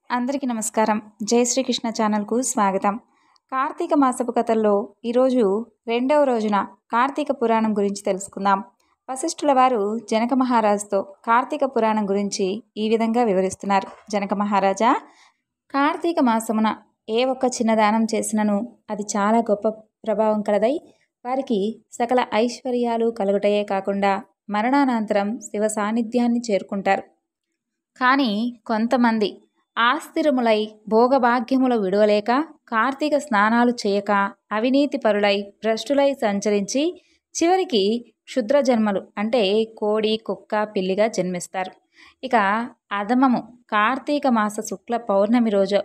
అందరికీ నమస్కారం. జై శ్రీకృష్ణ ఛానల్కు స్వాగతం. కార్తీక మాసపు కథల్లో ఈరోజు రెండవ రోజున కార్తీక పురాణం గురించి తెలుసుకుందాం. వశిష్ఠుల వారు జనక మహారాజుతో కార్తీక పురాణం గురించి ఈ విధంగా వివరిస్తున్నారు. జనక మహారాజా, కార్తీక మాసమున ఏ ఒక్క చిన్న దానం చేసినను అది చాలా గొప్ప ప్రభావం కలదై వారికి సకల ఐశ్వర్యాలు కలుగుటయే కాకుండా మరణానంతరం శివ సాన్నిధ్యాన్ని చేరుకుంటారు. కానీ కొంతమంది ఆస్థిరములై భోగభాగ్యముల విడువలేక కార్తీక స్నానాలు చేయక అవినీతి పరులై భ్రష్టులై సంచరించి చివరికి క్షుద్ర జన్మలు అంటే కోడి కుక్క పిల్లిగా జన్మిస్తారు. ఇక అధమము కార్తీక మాస శుక్ల పౌర్ణమి రోజు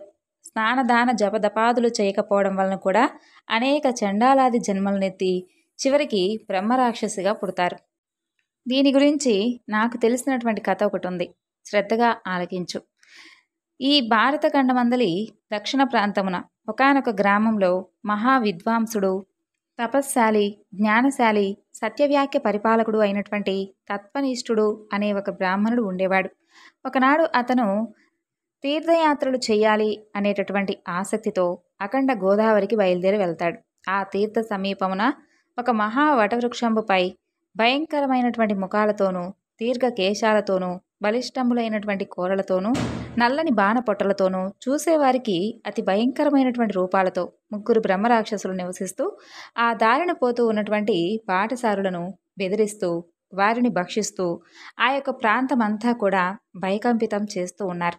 స్నానదాన జపదపాదులు చేయకపోవడం వలన కూడా అనేక చండాలాది జన్మలనెత్తి చివరికి బ్రహ్మరాక్షసిగా పుడతారు. దీని గురించి నాకు తెలిసినటువంటి కథ ఒకటి ఉంది, శ్రద్ధగా ఆలకించు. ఈ భారతఖండమందలి దక్షిణ ప్రాంతమున ఒకానొక గ్రామంలో మహావిద్వాంసుడు, తపస్శాలి, జ్ఞానశాలి, సత్యవ్యాఖ్య పరిపాలకుడు అయినటువంటి తత్వనిష్ఠుడు అనే ఒక బ్రాహ్మణుడు ఉండేవాడు. ఒకనాడు అతను తీర్థయాత్రలు చేయాలి అనేటటువంటి ఆసక్తితో అఖండ గోదావరికి బయలుదేరి వెళ్తాడు. ఆ తీర్థ సమీపమున ఒక మహా వటవృక్షంపై భయంకరమైనటువంటి ముఖాలతోనూ దీర్ఘ కేశాలతోనూ బలిష్టములైనటువంటి కూరలతోనూ నల్లని బాణపొట్టలతోనూ చూసేవారికి అతి భయంకరమైనటువంటి రూపాలతో ముగ్గురు బ్రహ్మరాక్షసులు నివసిస్తూ ఆ దారిన పోతూ ఉన్నటువంటి బాటసారులను బెదిరిస్తూ వారిని భక్షిస్తూ ఆ యొక్క ప్రాంతమంతా కూడా భయకంపితం చేస్తూ ఉన్నారు.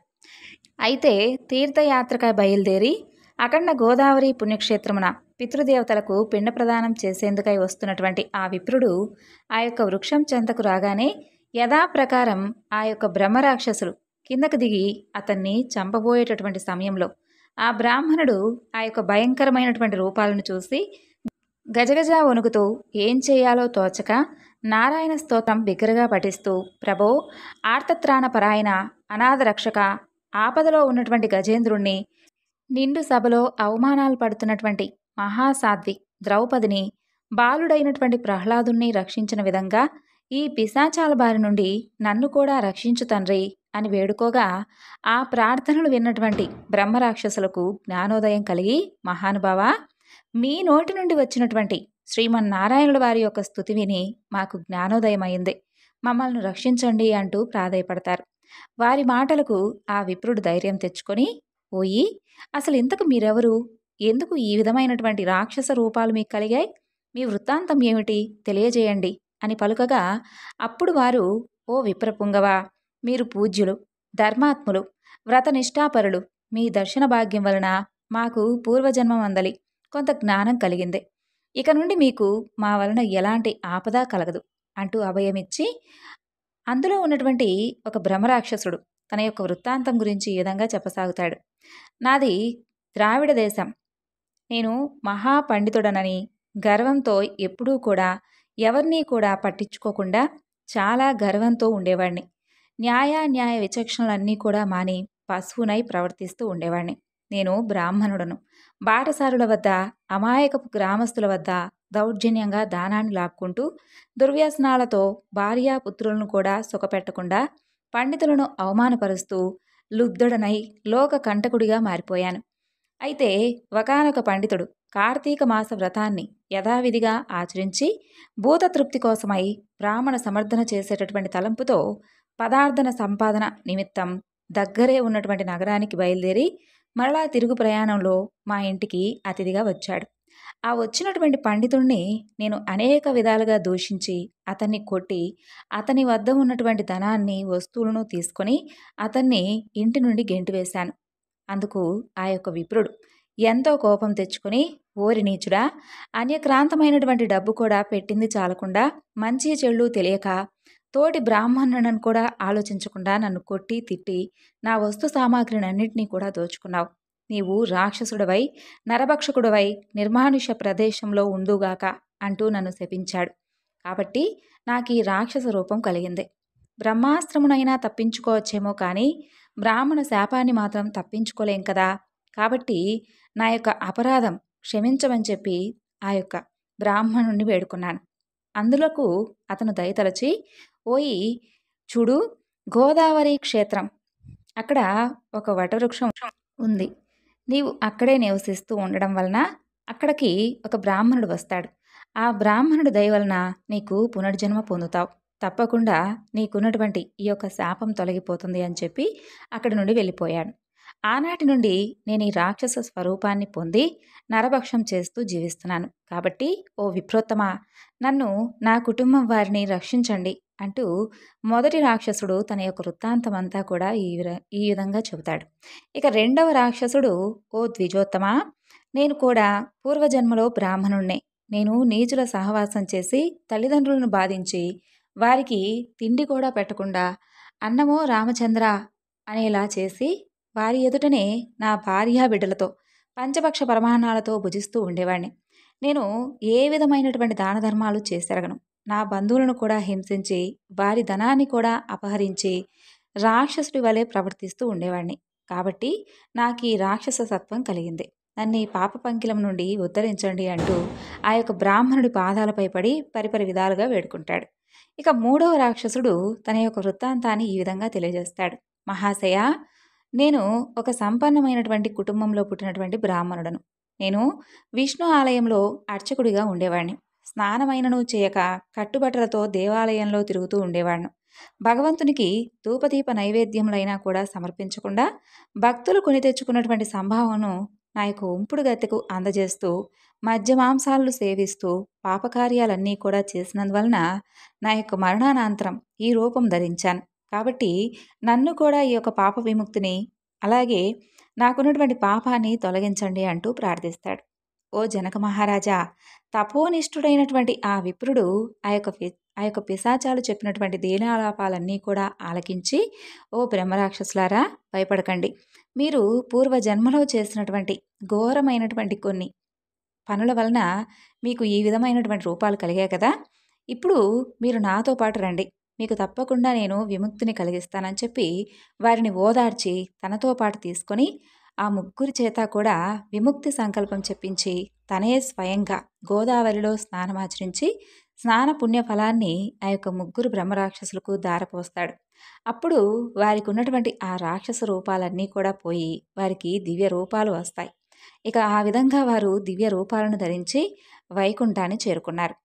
అయితే తీర్థయాత్రకై బయలుదేరి అఖండ గోదావరి పుణ్యక్షేత్రమున పితృదేవతలకు పిండ ప్రదానం చేసేందుకై వస్తున్నటువంటి ఆ విప్రుడు ఆ యొక్క వృక్షం చెంతకు రాగానే యథాప్రకారం ఆ యొక్క బ్రహ్మరాక్షసులు కిందకు దిగి అతన్ని చంపబోయేటటువంటి సమయంలో ఆ బ్రాహ్మణుడు ఆ యొక్క భయంకరమైనటువంటి రూపాలను చూసి గజగజ వణుకుతూ ఏం చేయాలో తోచక నారాయణ స్తోత్రం బిగ్గరగా పఠిస్తూ, ప్రభో, ఆర్తత్రాణ పరాయణ, అనాథ రక్షక, ఆపదలో ఉన్నటువంటి గజేంద్రుణ్ణి, నిండు సభలో అవమానాలు పడుతున్నటువంటి మహాసాధ్వి ద్రౌపదిని, బాలుడైనటువంటి ప్రహ్లాదుణ్ణి రక్షించిన విధంగా ఈ పిశాచాల బారి నుండి నన్ను కూడా రక్షించు తండ్రి అని వేడుకోగా ఆ ప్రార్థనలు విన్నటువంటి బ్రహ్మరాక్షసులకు జ్ఞానోదయం కలిగి, మహానుభావా, మీ నోటి నుండి వచ్చినటువంటి శ్రీమన్నారాయణుల వారి యొక్క స్తుతి విని మాకు జ్ఞానోదయమైంది, మమ్మల్ని రక్షించండి అంటూ ప్రాధేయపడతారు. వారి మాటలకు ఆ విప్రుడు ధైర్యం తెచ్చుకొని, ఓయి, అసలు ఇంతకు మీరెవరు, ఎందుకు ఈ విధమైనటువంటి రాక్షస రూపాలు మీకు కలిగాయి, మీ వృత్తాంతం ఏమిటి తెలియజేయండి అని పలుకగా అప్పుడు వారు, ఓ విప్రపుంగవా, మీరు పూజ్యులు, ధర్మాత్ములు, వ్రతనిష్ఠాపరులు, మీ దర్శన భాగ్యం వలన మాకు పూర్వజన్మ మందలి కొంత జ్ఞానం కలిగింది, ఇక నుండి మీకు మా వలన ఎలాంటి ఆపద కలగదు అంటూ అభయమిచ్చి అందులో ఉన్నటువంటి ఒక బ్రహ్మరాక్షసుడు తన యొక్క వృత్తాంతం గురించి ఈ విధంగా చెప్పసాగుతాడు. నాది ద్రావిడ దేశం, నేను మహాపండితుడనని గర్వంతో ఎప్పుడూ కూడా ఎవరినీ కూడా పట్టించుకోకుండా చాలా గర్వంతో ఉండేవాడిని. న్యాయ విచక్షణలన్నీ కూడా మాని పశువునై ప్రవర్తిస్తూ ఉండేవాడిని. నేను బ్రాహ్మణుడను. బాటసారుల వద్ద, అమాయకపు గ్రామస్తుల వద్ద దౌర్జన్యంగా దానాన్ని లాక్కుంటూ దుర్వ్యసనాలతో భార్యాపుత్రులను కూడా సుఖపెట్టకుండా పండితులను అవమానపరుస్తూ లుబ్ధుడనై లోక కంటకుడిగా మారిపోయాను. అయితే ఒకానొక పండితుడు కార్తీక మాస వ్రతాన్ని యథావిధిగా ఆచరించి భూతతృప్తి కోసమై బ్రాహ్మణ సమర్థన చేసేటటువంటి తలంపుతో పదార్థన సంపాదన నిమిత్తం దగ్గరే ఉన్నటువంటి నగరానికి బయలుదేరి మరలా తిరుగు ప్రయాణంలో మా ఇంటికి అతిథిగా వచ్చాడు. ఆ వచ్చినటువంటి పండితుణ్ణి నేను అనేక విధాలుగా దూషించి అతన్ని కొట్టి అతని వద్ద ఉన్నటువంటి ధనాన్ని, వస్తువులను తీసుకొని అతన్ని ఇంటి నుండి గెంటివేశాను. అందుకు ఆ యొక్క విప్రుడు ఎంతో కోపం తెచ్చుకొని, ఓరి నీచుడా, అన్యక్రాంతమైనటువంటి డబ్బు కూడా పెట్టింది చాలకుండా మంచి చెళ్ళు తెలియక తోటి బ్రాహ్మణులను కూడా ఆలోచించకుండా నన్ను కొట్టి తిట్టి నా వస్తు సామాగ్రినన్నింటినీ కూడా దోచుకున్నావు. నీవు రాక్షసుడవై నరభక్షకుడవై నిర్మానుష్య ప్రదేశంలో ఉండుగాక అంటూ నన్ను శపించాడు. కాబట్టి నాకు ఈ రాక్షస రూపం కలిగింది. బ్రహ్మాస్త్రమునైనా తప్పించుకోవచ్చేమో కానీ బ్రాహ్మణ శాపాన్ని మాత్రం తప్పించుకోలేం కదా. కాబట్టి నా యొక్క అపరాధం క్షమించమని చెప్పి ఆ యొక్క బ్రాహ్మణుణ్ణి వేడుకున్నాను. అందులకు అతను దయతలచి, ఓయి చూడు, గోదావరి క్షేత్రం అక్కడ ఒక వటవృక్షం ఉంది. నీవు అక్కడే నివసిస్తూ ఉండడం వలన అక్కడికి ఒక బ్రాహ్మణుడు వస్తాడు. ఆ బ్రాహ్మణుడి దయ వలన నీకు పునర్జన్మ పొందుతావు. తప్పకుండా నీకున్నటువంటి ఈ యొక్క శాపం తొలగిపోతుంది అని చెప్పి అక్కడి నుండి వెళ్ళిపోయాడు. ఆనాటి నుండి నేను ఈ రాక్షస స్వరూపాన్ని పొంది నరభక్షం చేస్తూ జీవిస్తున్నాను. కాబట్టి ఓ విప్రోత్తమా, నన్ను నా కుటుంబం వారిని రక్షించండి అంటూ మొదటి రాక్షసుడు తన యొక్క వృత్తాంతమంతా కూడా ఈ విధంగా చెబుతాడు. ఇక రెండవ రాక్షసుడు, ఓ ద్విజోత్తమా, నేను కూడా పూర్వజన్మలో బ్రాహ్మణుణ్ణే. నేను నీచుల సహవాసం చేసి తల్లిదండ్రులను బాధించి వారికి తిండి కూడా పెట్టకుండా అన్నమో రామచంద్ర అనేలా చేసి వారి ఎదుటనే నా భార్యా బిడ్డలతో పంచపక్ష పరమాన్నాలతో భుజిస్తూ ఉండేవాణ్ణి. నేను ఏ విధమైనటువంటి దాన ధర్మాలు చేసెరగను. నా బంధువులను కూడా హింసించి వారి ధనాన్ని కూడా అపహరించి రాక్షసుడి వలె ప్రవర్తిస్తూ ఉండేవాణ్ణి. కాబట్టి నాకు ఈ రాక్షస సత్వం కలిగింది. నన్ను ఈ పాప పంకిలం నుండి ఉద్ధరించండి అంటూ ఆ యొక్క బ్రాహ్మణుడి పాదాలపై పడి పరిపరి విధాలుగా వేడుకుంటాడు. ఇక మూడవ రాక్షసుడు తన యొక్క వృత్తాంతాన్ని ఈ విధంగా తెలియజేస్తాడు. మహాశయ, నేను ఒక సంపన్నమైనటువంటి కుటుంబంలో పుట్టినటువంటి బ్రాహ్మణుడను. నేను విష్ణు ఆలయంలో అర్చకుడిగా ఉండేవాడిని. స్నానమైనను చేయక కట్టుబట్టలతో దేవాలయంలో తిరుగుతూ ఉండేవాడిను. భగవంతునికి ధూపదీప నైవేద్యములైనా కూడా సమర్పించకుండా భక్తులు కొని తెచ్చుకున్నటువంటి సంభావనను నా యొక్క ఉంపుడు గత్తెకు అందజేస్తూ మద్య మాంసాలను సేవిస్తూ పాపకార్యాలన్నీ కూడా చేసినందువలన నా యొక్క మరణానంతరం ఈ రూపం ధరించాను. కాబట్టి నన్ను కూడా ఈ యొక్క పాప విముక్తిని, అలాగే నాకున్నటువంటి పాపాన్ని తొలగించండి అంటూ ప్రార్థిస్తాడు. ఓ జనక మహారాజా, తపోనిష్ఠుడైనటువంటి ఆ విప్రుడు ఆ యొక్క పిశాచాలు చెప్పినటువంటి దీనాలాపాలన్నీ కూడా ఆలకించి, ఓ బ్రహ్మరాక్షసులారా, భయపడకండి. మీరు పూర్వజన్మలో చేసినటువంటి ఘోరమైనటువంటి కొన్ని పనుల వలన మీకు ఈ విధమైనటువంటి రూపాలు కలిగాయి కదా. ఇప్పుడు మీరు నాతో పాటు రండి, మీకు తప్పకుండా నేను విముక్తిని కలిగిస్తానని చెప్పి వారిని ఓదార్చి తనతో పాటు తీసుకొని ఆ ముగ్గురి చేత కూడా విముక్తి సంకల్పం చెప్పించి తనే స్వయంగా గోదావరిలో స్నానమాచరించి స్నాన పుణ్య ఫలాన్ని ఆ యొక్క ముగ్గురు బ్రహ్మరాక్షసులకు దారపోస్తాడు. అప్పుడు వారికి ఉన్నటువంటి ఆ రాక్షస రూపాలన్నీ కూడా పోయి వారికి దివ్య రూపాలు వస్తాయి. ఇక ఆ విధంగా వారు దివ్య రూపాలను ధరించి వైకుంఠాన్ని చేరుకున్నారు.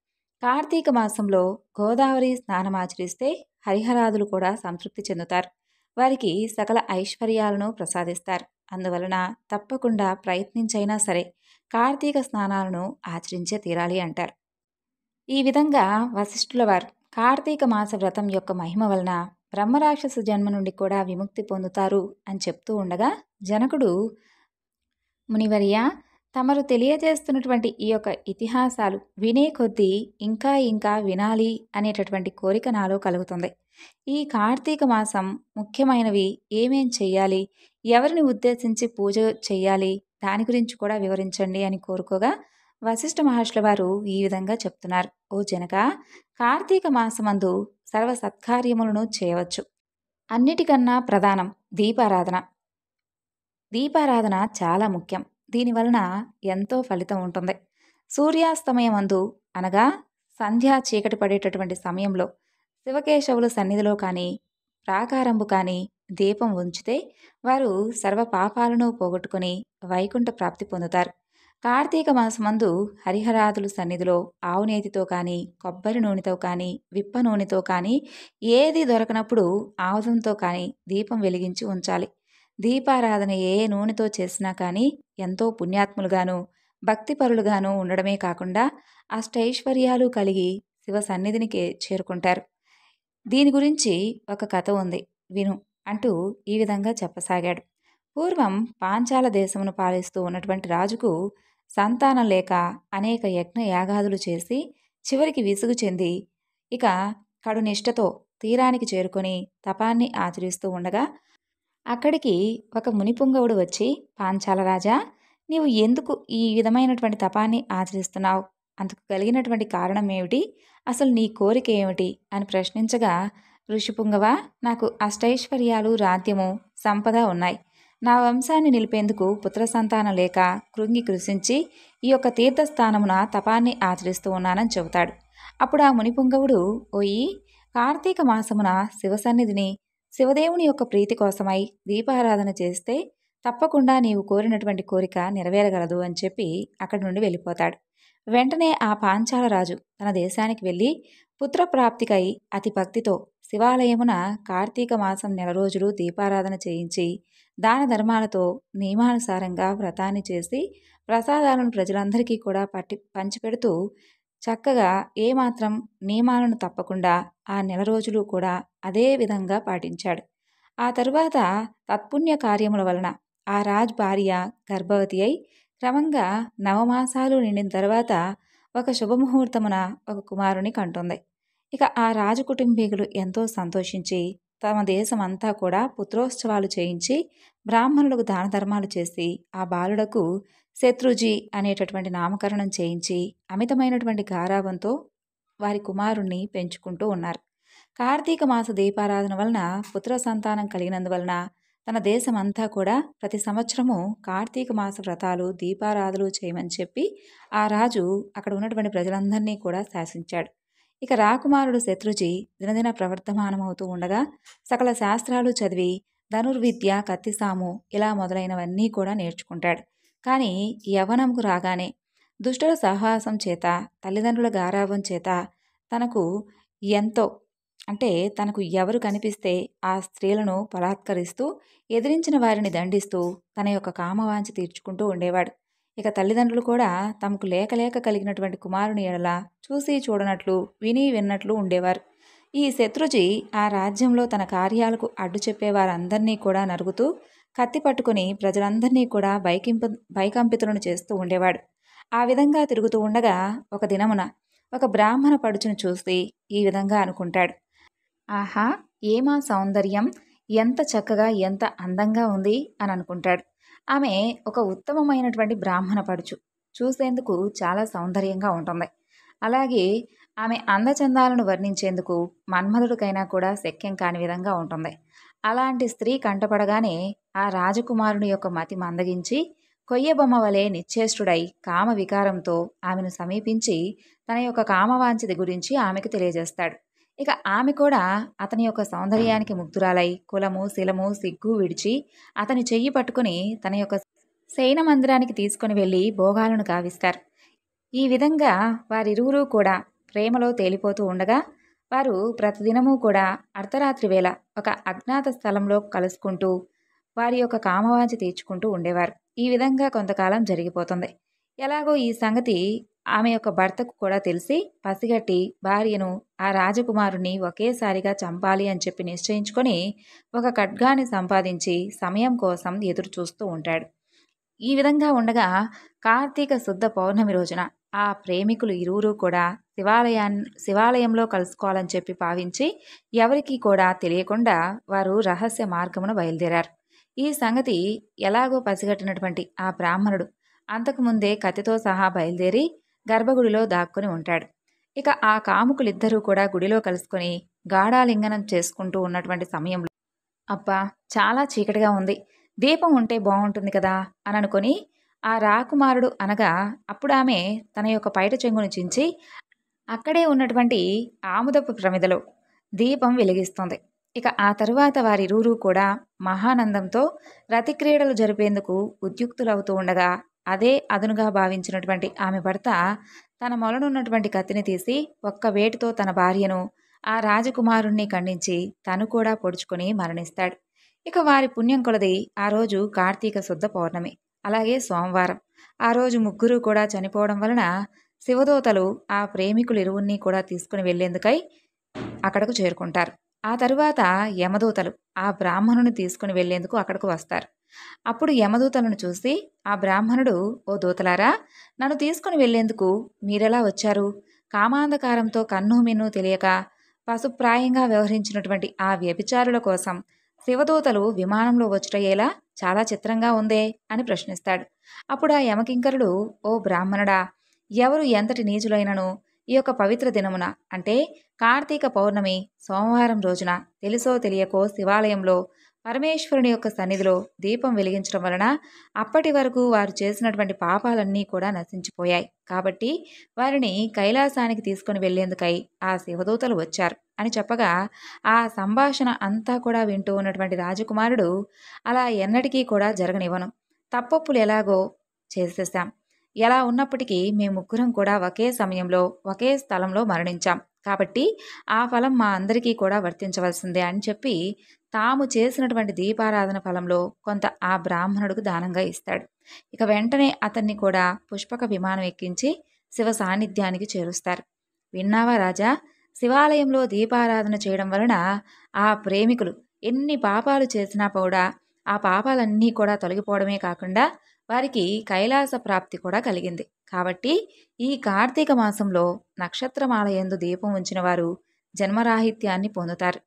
కార్తీక మాసంలో గోదావరి స్నానమాచరిస్తే హరిహరాదులు కూడా సంతృప్తి చెందుతారు. వారికి సకల ఐశ్వర్యాలను ప్రసాదిస్తారు. అందువలన తప్పకుండా ప్రయత్నించైనా సరే కార్తీక స్నానాలను ఆచరించే తీరాలి అంటారు. ఈ విధంగా వశిష్ఠుల వారు కార్తీక మాస వ్రతం యొక్క మహిమ వలన బ్రహ్మరాక్షస జన్మ నుండి కూడా విముక్తి పొందుతారు అని చెప్తూ ఉండగా, జనకుడు, మునివర్య, తమరు తెలియజేస్తున్నటువంటి ఈ యొక్క ఇతిహాసాలు వినే కొద్దీ ఇంకా ఇంకా వినాలి అనేటటువంటి కోరిక నాలో కలుగుతుంది. ఈ కార్తీక మాసం ముఖ్యమైనవి ఏమేం చెయ్యాలి, ఎవరిని ఉద్దేశించి పూజ చెయ్యాలి, దాని గురించి కూడా వివరించండి అని కోరుకోగా వశిష్ఠ మహర్షుల వారు ఈ విధంగా చెప్తున్నారు. ఓ జనక, కార్తీక మాసమందు సర్వ సత్కార్యములను చేయవచ్చు. అన్నిటికన్నా ప్రధానం దీపారాధన. దీపారాధన చాలా ముఖ్యం. దీనివలన ఎంతో ఫలితం ఉంటుంది. సూర్యాస్తమయమందు అనగా సంధ్యా చీకటి పడేటటువంటి సమయంలో శివకేశవుల సన్నిధిలో కానీ ప్రాకారంబు కానీ దీపం ఉంచితే వారు సర్వ పాపాలను పోగొట్టుకొని వైకుంఠ ప్రాప్తి పొందుతారు. కార్తీక మాసమందు హరిహరాదుల సన్నిధిలో ఆవునేతితో కానీ కొబ్బరి నూనెతో కానీ విప్ప నూనెతో కానీ ఏది దొరకనప్పుడు ఆముదంతో కానీ దీపం వెలిగించి ఉంచాలి. దీపారాధన ఏ నూనెతో చేసినా కానీ ఎంతో పుణ్యాత్ములుగాను భక్తిపరులుగాను ఉండడమే కాకుండా అష్టైశ్వర్యాలు కలిగి శివ సన్నిధిని చేరుకుంటారు. దీని గురించి ఒక కథ ఉంది, విను అంటూ ఈ విధంగా చెప్పసాగాడు. పూర్వం పాంచాల దేశమును పాలిస్తూ ఉన్నటువంటి రాజుకు సంతానం లేక అనేక యజ్ఞ యాగాదులు చేసి చివరికి విసుగు చెంది ఇక కడునిష్టతో తీరానికి చేరుకొని తపాన్ని ఆచరిస్తూ ఉండగా అక్కడికి ఒక మునిపుంగవుడు వచ్చి, పాంచాల రాజా, నీవు ఎందుకు ఈ విధమైనటువంటి తపాన్ని ఆచరిస్తున్నావు? అందుకు కలిగినటువంటి కారణం ఏమిటి? అసలు నీ కోరిక ఏమిటి అని ప్రశ్నించగా, ఋషిపుంగవ, నాకు అష్టైశ్వర్యాలు, రాజ్యము, సంపద ఉన్నాయి. నా వంశాన్ని నిలిపేందుకు పుత్ర సంతానం లేక కృంగి కృషించి ఈ యొక్క తీర్థస్థానమున తపాన్ని ఆచరిస్తూ ఉన్నానని చెబుతాడు. అప్పుడు ఆ మునిపుంగవుడు, ఓయి, కార్తీక మాసమున శివసన్నిధిని శివదేవుని యొక్క ప్రీతి కోసమై దీపారాధన చేస్తే తప్పకుండా నీవు కోరినటువంటి కోరిక నెరవేరగలదు అని చెప్పి అక్కడి నుండి వెళ్ళిపోతాడు. వెంటనే ఆ పాంచాల రాజు తన దేశానికి వెళ్ళి పుత్రప్రాప్తికై అతి భక్తితో శివాలయమున కార్తీక మాసం నెల రోజులు దీపారాధన చేయించి దాన ధర్మాలతో నియమానుసారంగా వ్రతాన్ని చేసి ప్రసాదాలను ప్రజలందరికీ కూడా పంచిపెడుతూ చక్కగా ఏమాత్రం నియమాలను తప్పకుండా ఆ నెల రోజులు కూడా అదే విధంగా పాటించాడు. ఆ తరువాత తత్పుణ్య కార్యముల వలన ఆ రాజ్ భార్య గర్భవతి అయి క్రమంగా నవమాసాలు నిండిన తర్వాత ఒక శుభముహూర్తమున ఒక కుమారుని కంటుంది. ఇక ఆ రాజు కుటుంబీకులు ఎంతో సంతోషించి తమ దేశం అంతా కూడా పుత్రోత్సవాలు చేయించి బ్రాహ్మణులకు దాన ధర్మాలు చేసి ఆ బాలుడకు శత్రుజీ అనేటటువంటి నామకరణం చేయించి అమితమైనటువంటి గారాబంతో వారి కుమారుణ్ణి పెంచుకుంటూ ఉన్నారు. కార్తీక మాస దీపారాధన వలన పుత్ర సంతానం కలిగినందువలన తన దేశమంతా కూడా ప్రతి సంవత్సరము కార్తీక మాస వ్రతాలు దీపారాధనలు చేయమని చెప్పి ఆ రాజు అక్కడ ఉన్నటువంటి ప్రజలందరినీ కూడా శాసించాడు. ఇక రాకుమారుడు శత్రుజీ దినదిన ప్రవర్ధమానమవుతూ ఉండగా సకల శాస్త్రాలు చదివి ధనుర్విద్య, కత్తిసాము ఇలా మొదలైనవన్నీ కూడా నేర్చుకుంటాడు. కానీ యవ్వనంకు రాగానే దుష్టుల సహవాసం చేత, తల్లిదండ్రుల గారాబం చేత తనకు ఎంతో తనకు ఎవరు కనిపిస్తే ఆ స్త్రీలను బలాత్కరిస్తూ ఎదిరించిన వారిని దండిస్తూ తన యొక్క కామవాంఛ తీర్చుకుంటూ ఉండేవాడు. ఇక తల్లిదండ్రులు కూడా తమకు లేక లేక కలిగినటువంటి కుమారుని ఎడల చూసి చూడనట్లు విని విన్నట్లు ఉండేవారు. ఈ శత్రుజీ ఆ రాజ్యంలో తన కార్యాలకు అడ్డు చెప్పేవారందరినీ కూడా నరుగుతూ కత్తి పట్టుకుని ప్రజలందరినీ కూడా భయకంపితులను చేస్తూ ఉండేవాడు. ఆ విధంగా తిరుగుతూ ఉండగా ఒక దినమున ఒక బ్రాహ్మణ పడుచును చూసి ఈ విధంగా అనుకుంటాడు, ఆహా, ఏమా సౌందర్యం, ఎంత చక్కగా ఎంత అందంగా ఉంది అని అనుకుంటాడు. ఆమె ఒక ఉత్తమమైనటువంటి బ్రాహ్మణ పడుచు, చూసేందుకు చాలా సౌందర్యంగా ఉంటుంది. అలాగే ఆమె అందచందాలను వర్ణించేందుకు మన్మధుడికైనా కూడా శక్యం కాని విధంగా ఉంటుంది. అలాంటి స్త్రీ కంటపడగానే ఆ రాజకుమారుని యొక్క మతి మందగించి కొయ్యబొమ్మ వలె నిశ్చేష్టుడై కామ వికారంతో ఆమెను సమీపించి తన యొక్క కామవాంఛిత గురించి ఆమెకు తెలియజేస్తాడు. ఇక ఆమె కూడా అతని యొక్క సౌందర్యానికి ముగ్ధురాలై కులము, శిలము, సిగ్గు విడిచి అతని చెయ్యి పట్టుకుని తన యొక్క శయన మందిరానికి తీసుకుని వెళ్ళి భోగాలను గావిస్తారు. ఈ విధంగా వారిరువురూ కూడా ప్రేమలో తేలిపోతూ ఉండగా వారు ప్రతిదినము కూడా అర్ధరాత్రి వేళ ఒక అజ్ఞాత స్థలంలో కలుసుకుంటూ వారి యొక్క కామవాంఛ తీర్చుకుంటూ ఉండేవారు. ఈ విధంగా కొంతకాలం జరిగిపోతుంది. ఎలాగో ఈ సంగతి ఆమె యొక్క భర్తకు కూడా తెలిసి పసిగట్టి భార్యను, ఆ రాజకుమారుని ఒకేసారిగా చంపాలి అని చెప్పి నిశ్చయించుకొని ఒక ఖడ్గాన్ని సంపాదించి సమయం కోసం ఎదురు చూస్తూ ఉంటాడు. ఈ విధంగా ఉండగా కార్తీక శుద్ధ పౌర్ణమి రోజున ఆ ప్రేమికులు ఇరువురు కూడా శివాలయంలో కలుసుకోవాలని చెప్పి భావించి ఎవరికీ కూడా తెలియకుండా వారు రహస్య మార్గమున బయలుదేరారు. ఈ సంగతి ఎలాగో పసిగట్టినటువంటి ఆ బ్రాహ్మణుడు అంతకుముందే కత్తితో సహా బయలుదేరి గర్భగుడిలో దాక్కుని ఉంటాడు. ఇక ఆ కాముకులిద్దరూ కూడా గుడిలో కలుసుకొని గాఢాలింగనం చేసుకుంటూ ఉన్నటువంటి సమయంలో, అబ్బా, చాలా చీకటిగా ఉంది, దీపం ఉంటే బాగుంటుంది కదా అని అనుకొని ఆ రాకుమారుడు అనగా అప్పుడు ఆమె తన యొక్క పైట చెంగును చించి అక్కడే ఉన్నటువంటి ఆముదపు ప్రమిదలో దీపం వెలిగిస్తుంది. ఇక ఆ తరువాత వారిరువురూ కూడా మహానందంతో రతిక్రీడలు జరిపేందుకు ఉద్యుక్తులవుతూ ఉండగా అదే అదునుగా భావించినటువంటి ఆమె భర్త తన మొలనున్నటువంటి కత్తిని తీసి ఒక్క వేటుతో తన భార్యను, ఆ రాజకుమారుణ్ణి ఖండించి తను కూడా పొడుచుకొని మరణిస్తాడు. ఇక వారి పుణ్యం కొలది ఆ రోజు కార్తీక శుద్ధ పౌర్ణమి, అలాగే సోమవారం. ఆ రోజు ముగ్గురు కూడా చనిపోవడం వలన శివదూతలు ఆ ప్రేమికులు ఇరువురిని కూడా తీసుకుని వెళ్లేందుకై అక్కడకు చేరుకుంటారు. ఆ తరువాత యమదూతలు ఆ బ్రాహ్మణుని తీసుకుని వెళ్లేందుకు అక్కడకు వస్తారు. అప్పుడు యమదూతలను చూసి ఆ బ్రాహ్మణుడు, ఓ దూతలారా, నన్ను తీసుకుని వెళ్లేందుకు మీరెలా వచ్చారు? కామాంధకారంతో కన్ను మిన్ను తెలియక పశుప్రాయంగా వ్యవహరించినటువంటి ఆ వ్యభిచారుల కోసం శివదూతలు విమానంలో వచ్చుటయ్యేలా చాలా చిత్రంగా ఉందే అని ప్రశ్నిస్తాడు. అప్పుడు ఆ యమకింకరుడు, ఓ బ్రాహ్మణుడా, ఎవరు ఎంతటి నీచులైనను ఈ యొక్క పవిత్ర దినమున అంటే కార్తీక పౌర్ణమి సోమవారం రోజున తెలుసో తెలియకో శివాలయంలో పరమేశ్వరుని యొక్క సన్నిధిలో దీపం వెలిగించడం వలన అప్పటి వరకు వారు చేసినటువంటి పాపాలన్నీ కూడా నశించిపోయాయి. కాబట్టి వారిని కైలాసానికి తీసుకొని వెళ్లేందుకై ఆ శివదూతలు వచ్చారు అని చెప్పగా, ఆ సంభాషణ అంతా కూడా వింటూ ఉన్నటువంటి రాజకుమారుడు, అలా ఎన్నటికీ కూడా జరగనివ్వను. తప్పొప్పులు ఎలాగో చేసేసాం. ఎలా ఉన్నప్పటికీ మేము ముగ్గురం కూడా ఒకే సమయంలో ఒకే స్థలంలో మరణించాం. కాబట్టి ఆ ఫలం మా అందరికీ కూడా వర్తించవలసిందే అని చెప్పి తాము చేసినటువంటి దీపారాధన ఫలంలో కొంత ఆ బ్రాహ్మణుడికి దానంగా ఇస్తాడు. ఇక వెంటనే అతన్ని కూడా పుష్పక విమానం ఎక్కించి శివ సాన్నిధ్యానికి చేరుస్తారు. విన్నావా రాజా, శివాలయంలో దీపారాధన చేయడం వలన ఆ ప్రేమికులు ఎన్ని పాపాలు చేసినా కూడా ఆ పాపాలన్నీ కూడా తొలగిపోవడమే కాకుండా వారికి కైలాస ప్రాప్తి కూడా కలిగింది. కాబట్టి ఈ కార్తీక మాసంలో నక్షత్రమాల యందు దీపం ఉంచిన వారు జన్మరాహిత్యాన్ని పొందుతారు.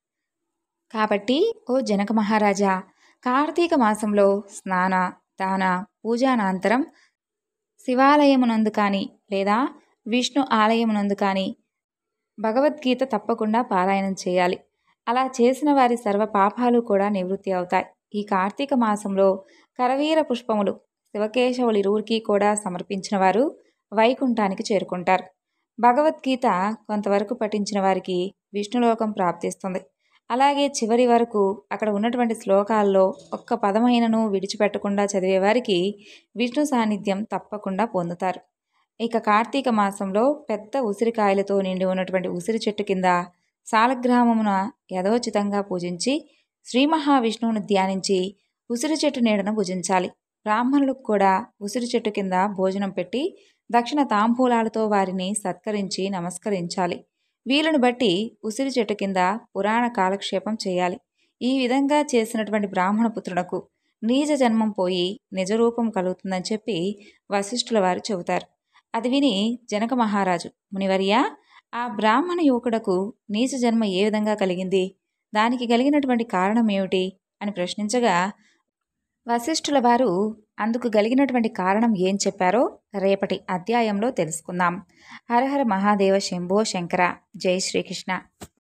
కాబట్టి ఓ జనక మహారాజా, కార్తీక మాసంలో స్నాన, దాన, పూజానంతరం శివాలయమునందు కానీ లేదా విష్ణు ఆలయమునందు కానీ భగవద్గీత తప్పకుండా పారాయణం చేయాలి. అలా చేసిన వారి సర్వ పాపాలు కూడా నివృత్తి అవుతాయి. ఈ కార్తీక మాసంలో కరవీర పుష్పములు శివకేశవులిరువురికి కూడా సమర్పించిన వారు వైకుంఠానికి చేరుకుంటారు. భగవద్గీత కొంతవరకు పఠించిన వారికి విష్ణులోకం ప్రాప్తిస్తుంది. అలాగే చివరి వరకు అక్కడ ఉన్నటువంటి శ్లోకాల్లో ఒక్క పదమైనను విడిచిపెట్టకుండా చదివేవారికి విష్ణు సాన్నిధ్యం తప్పకుండా పొందుతారు. ఇక కార్తీక మాసంలో పెద్ద ఉసిరికాయలతో నిండి ఉన్నటువంటి ఉసిరి చెట్టు కింద సాలగ్రామమున యథోచితంగా పూజించి శ్రీ మహావిష్ణువును ధ్యానించి ఉసిరి చెట్టు నీడను భుజించాలి. బ్రాహ్మణులకు కూడా ఉసిరి చెట్టు కింద భోజనం పెట్టి దక్షిణ తాంబూలాలతో వారిని సత్కరించి నమస్కరించాలి. వీలును బట్టి ఉసిరి చెట్టు కింద పురాణ కాలక్షేపం చేయాలి. ఈ విధంగా చేసినటువంటి బ్రాహ్మణ పుత్రునకు నీచ జన్మం పోయి నిజరూపం కలుగుతుందని చెప్పి వశిష్ఠుల వారు చెబుతారు. అది విని జనక మహారాజు, మునివర్య, ఆ బ్రాహ్మణ యువకుడకు నీచ జన్మ ఏ విధంగా కలిగింది, దానికి కలిగినటువంటి కారణం ఏమిటి అని ప్రశ్నించగా, వశిష్ఠుల వారు అందుకు కలిగినటువంటి కారణం ఏం చెప్పారో రేపటి అధ్యాయంలో తెలుసుకుందాం. హరహర మహాదేవ శంభో శంకర. జై శ్రీకృష్ణ.